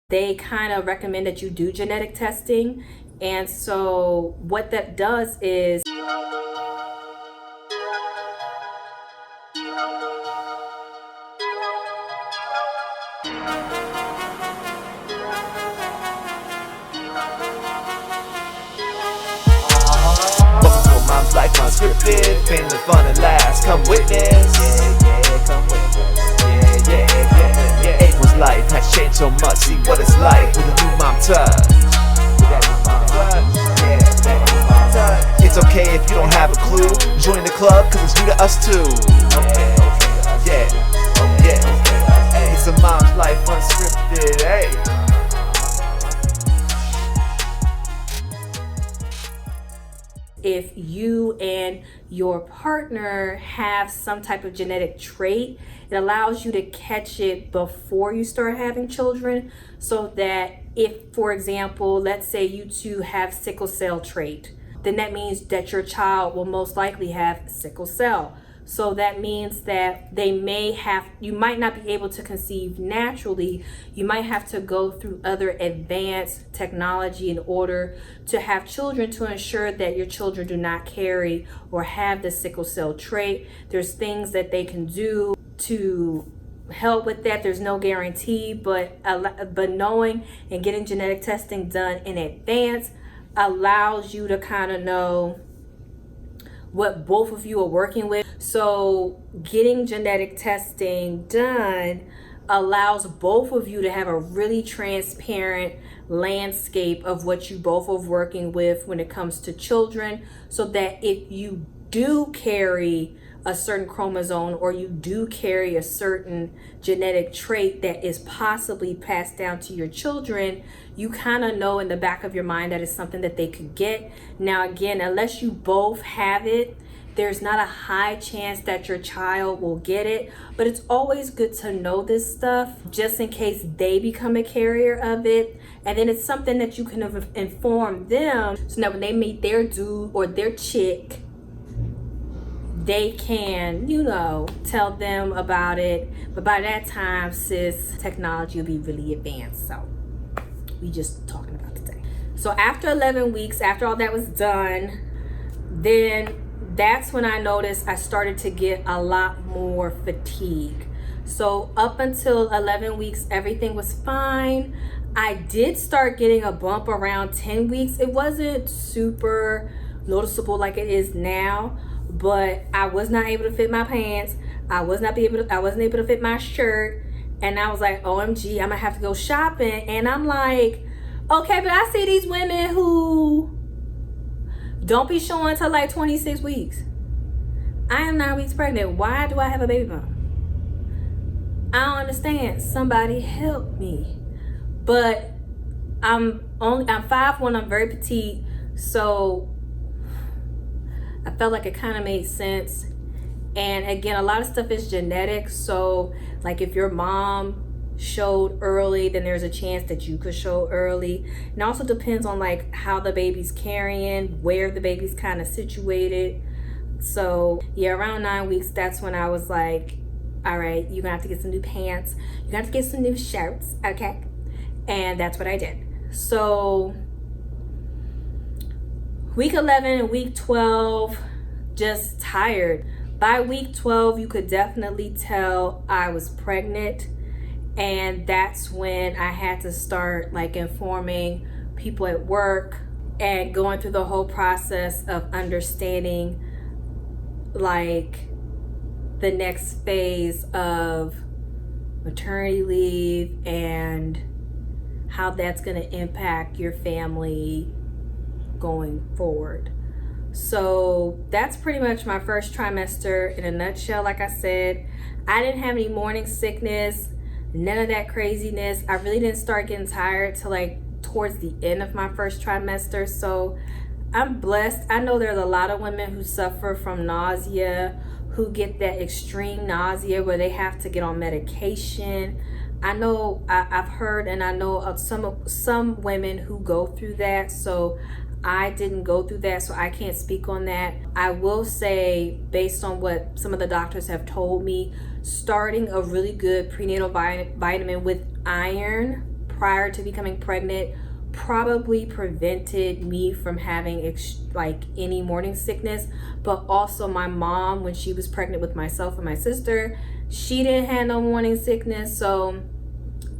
they kind of recommend that you do genetic testing. And so what that does is life unscripted, family fun and laughs, come witness. Yeah, come witness. Yeah. April's life has changed so much, see what it's like with a new mom touch. It's okay if you don't have a clue, join the club cause it's new to us too. Yeah. It's a mom's life unscripted, hey. If you and your partner have some type of genetic trait, it allows you to catch it before you start having children, so that if, for example, let's say you two have sickle cell trait, then that means that your child will most likely have sickle cell. So that means that you might not be able to conceive naturally. You might have to go through other advanced technology in order to have children, to ensure that your children do not carry or have the sickle cell trait. There's things that they can do to help with that. There's no guarantee, but knowing and getting genetic testing done in advance allows you to kind of know what both of you are working with. So getting genetic testing done allows both of you to have a really transparent landscape of what you both are working with when it comes to children, so that if you do carry a certain chromosome or you do carry a certain genetic trait that is possibly passed down to your children, you kind of know in the back of your mind that it's something that they could get. Now again, unless you both have it, there's not a high chance that your child will get it, but it's always good to know this stuff just in case they become a carrier of it. And then it's something that you can inform them, so that when they meet their dude or their chick, they can, tell them about it. But by that time, sis, technology will be really advanced. So we just talking about today. So after 11 weeks, after all that was done, then that's when I noticed I started to get a lot more fatigue. So up until 11 weeks, everything was fine. I did start getting a bump around 10 weeks. It wasn't super noticeable like it is now, but I was not able to fit my pants. I wasn't able to fit my shirt. And I was like, OMG, I'm gonna have to go shopping. And I'm like, okay, but I see these women who don't be showing till like 26 weeks. I am 9 weeks pregnant. Why do I have a baby bump? I don't understand. Somebody help me. But I'm 5'1", I'm very petite, so I felt like it kind of made sense. And again, a lot of stuff is genetic. So like if your mom showed early, then there's a chance that you could show early. And it also depends on like how the baby's carrying, where the baby's kind of situated. So yeah, around 9 weeks, that's when I was like, all right, you're gonna have to get some new pants. You're gonna have to get some new shirts, okay? And that's what I did. So week 11 and week 12, just tired. By week 12, you could definitely tell I was pregnant. And that's when I had to start like informing people at work and going through the whole process of understanding like the next phase of maternity leave and how that's going to impact your family going forward. So that's pretty much my first trimester in a nutshell. Like I said, I didn't have any morning sickness, none of that craziness. I really didn't start getting tired till like towards the end of my first trimester. So I'm blessed. I know there's a lot of women who suffer from nausea, who get that extreme nausea where they have to get on medication. I know I've heard and I know of some women who go through that. So I didn't go through that, so I can't speak on that. I will say, based on what some of the doctors have told me, starting a really good prenatal vitamin with iron prior to becoming pregnant probably prevented me from having like any morning sickness. But also my mom, when she was pregnant with myself and my sister, she didn't have no morning sickness. So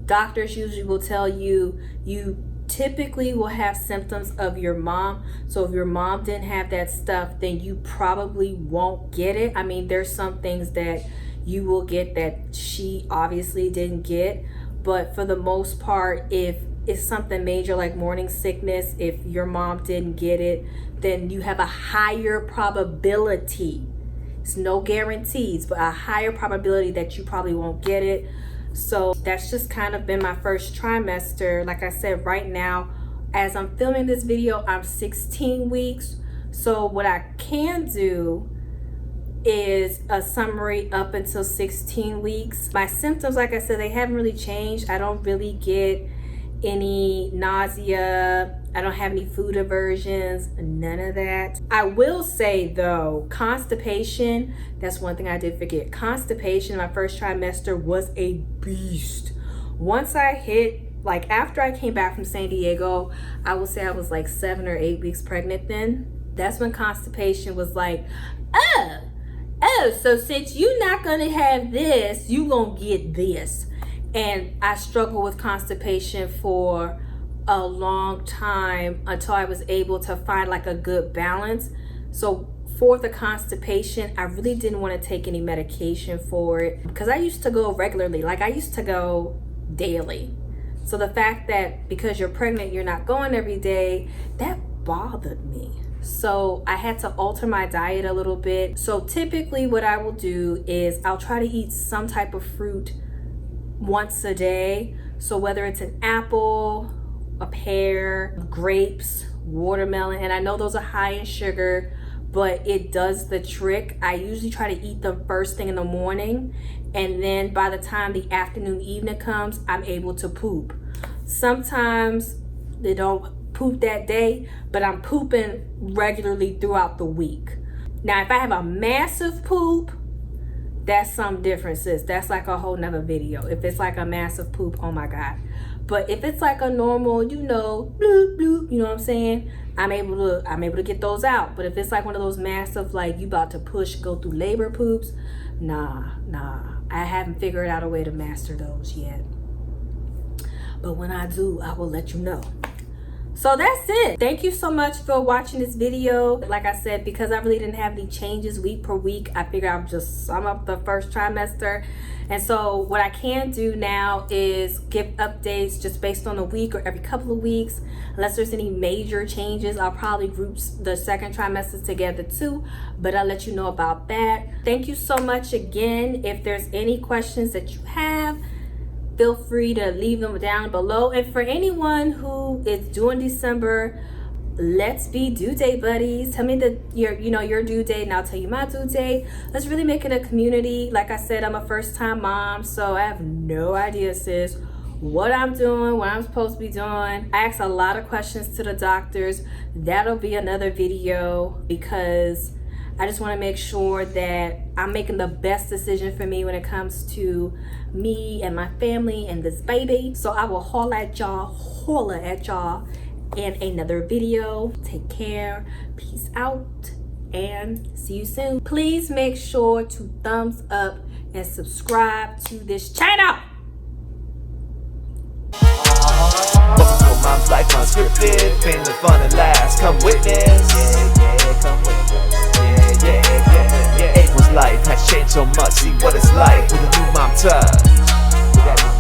doctors usually will tell you, you typically will have symptoms of your mom. So if your mom didn't have that stuff, then you probably won't get it. I mean, there's some things that you will get that she obviously didn't get, but for the most part, if it's something major like morning sickness, if your mom didn't get it, then you have a higher probability. It's no guarantees, but a higher probability that you probably won't get it. So that's just kind of been my first trimester. Like I said, right now, as I'm filming this video, I'm 16 weeks. So what I can do is a summary up until 16 weeks. My symptoms, like I said, they haven't really changed. I don't really get any nausea. I don't have any food aversions, none of that. I will say though, constipation, that's one thing I did forget. Constipation my first trimester was a beast. Once I hit, like after I came back from San Diego, I would say I was like 7 or 8 weeks pregnant then. That's when constipation was like, oh, so since you're not gonna have this, you gonna get this. And I struggled with constipation for a long time until I was able to find like a good balance. So for the constipation, I really didn't want to take any medication for it because I used to go regularly. Like I used to go daily. So the fact that because you're pregnant, you're not going every day, that bothered me. So I had to alter my diet a little bit. So typically what I will do is I'll try to eat some type of fruit once a day. So whether it's an apple, a pear, grapes, watermelon, and I know those are high in sugar, but it does the trick. I usually try to eat them first thing in the morning, and then by the time the afternoon, evening comes, I'm able to poop. Sometimes they don't poop that day, but I'm pooping regularly throughout the week. Now, if I have a massive poop, that's some different, sis. That's like a whole nother video. If it's like a massive poop, oh my God. But if it's like a normal, you know, bloop, bloop, you know what I'm saying? I'm able to get those out. But if it's like one of those massive, like you about to go through labor poops, nah. I haven't figured out a way to master those yet. But when I do, I will let you know. So that's it. Thank you so much for watching this video. Like I said, because I really didn't have any changes week per week, I figured I would just sum up the first trimester. And so what I can do now is give updates just based on a week or every couple of weeks. Unless there's any major changes, I'll probably group the second trimester together too, but I'll let you know about that. Thank you so much again. If there's any questions that you have, feel free to leave them down below. And for anyone who is due in December, let's be due date buddies. Tell me your due date and I'll tell you my due date. Let's really make it a community. Like I said, I'm a first-time mom, so I have no idea, sis, what I'm doing, what I'm supposed to be doing. I asked a lot of questions to the doctors. That'll be another video because I just want to make sure that I'm making the best decision for me when it comes to me and my family and this baby. So I will holler at y'all in another video. Take care, peace out, and see you soon. Please make sure to thumbs up and subscribe to this channel. Welcome to Mom's Life Unscripted, family fun and laughs, come witness. Yeah, come witness. Yeah. April's life has changed so much, see what it's like with a new mom touch.